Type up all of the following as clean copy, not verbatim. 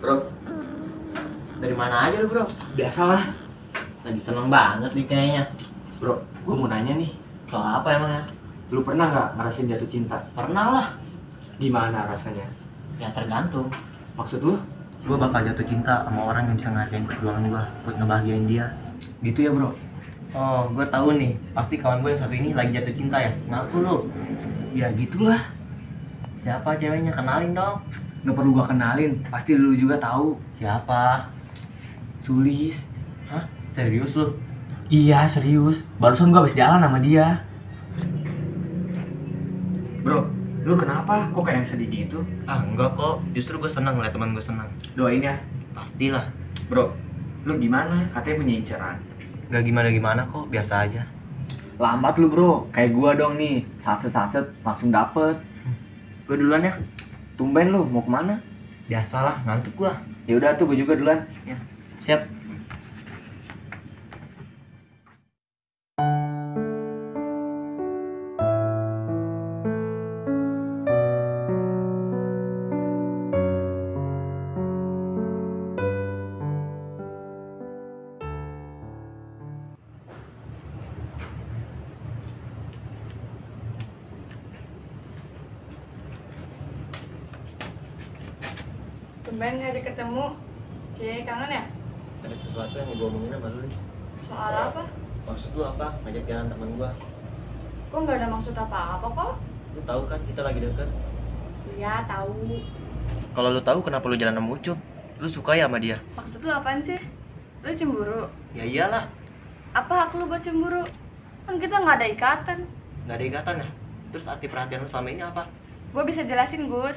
Bro, dari mana aja lu bro? Biasalah. Lagi seneng banget nih kayaknya. Bro, gue mau nanya nih. Soal apa emangnya? Lu pernah nggak ngerasain jatuh cinta? Pernah lah. Gimana rasanya? Ya tergantung. Maksud lu? Gue bakal jatuh cinta sama orang yang bisa ngargain perjuangan gue buat ngebahagiain dia. Gitu ya bro? Oh, gue tahu nih. Pasti kawan gue yang satu ini lagi jatuh cinta ya. Ngaku lu. Ya gitulah. Siapa ceweknya? Kenalin dong. Nggak perlu gua kenalin. Pasti lu juga tahu. Siapa? Sulis. Hah? Serius lu? Iya serius. Barusan gua habis jalan sama dia. Bro, lu kenapa? Kok kayak sedih gitu? Ah enggak kok. Justru gue senang ngeliat teman gue senang. Doain ya. Pastilah. Bro, lu gimana? Katanya punya inceran. Gak gimana-gimana kok. Biasa aja. Lambat lu bro. Kayak gua dong nih. Satset langsung dapet. Gue duluan ya. Tumben lu mau kemana? Biasalah, ngantuk gua. Ya udah tuh, gue juga duluan. Ya, siap. Tumben ngajak ketemu. Cie, kangen ya? Ada sesuatu yang mau gue omongin sama lu nih. Soal apa? Maksud lu apa? Ngajak jalan teman gua. Kok nggak ada maksud apa-apa kok? Lu tahu kan kita lagi deket. Iya, tahu. Kalau lu tahu kenapa lu jalan sama Ucup? Lu suka ya sama dia? Maksud lu apaan sih? Lu cemburu? Ya iyalah, Apa hak lu buat cemburu? Kan kita nggak ada ikatan. nggak ada ikatan ya. Terus arti perhatian lu selama ini apa? Gue bisa jelasin, Gus.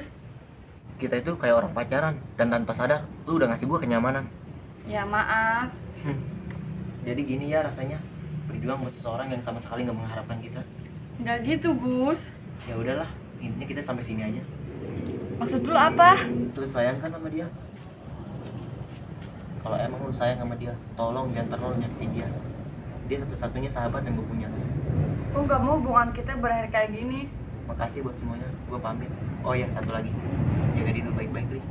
Kita itu kayak orang pacaran dan tanpa sadar lu udah ngasih gua kenyamanan. Ya maaf. Jadi gini ya rasanya berjuang buat seseorang yang sama sekali nggak mengharapkan kita. Nggak gitu, Gus. Ya udahlah, intinya kita sampai sini aja. Maksud lu apa? Lu sayang kan sama dia? Kalau emang lu sayang sama dia, tolong jangan pernah lu nyakitin dia. Dia satu-satunya sahabat yang gue punya. Gue nggak mau hubungan kita berakhir kayak gini. Makasih buat semuanya, gue pamit. Oh ya, satu lagi, jaga diri lu baik-baik, Chris.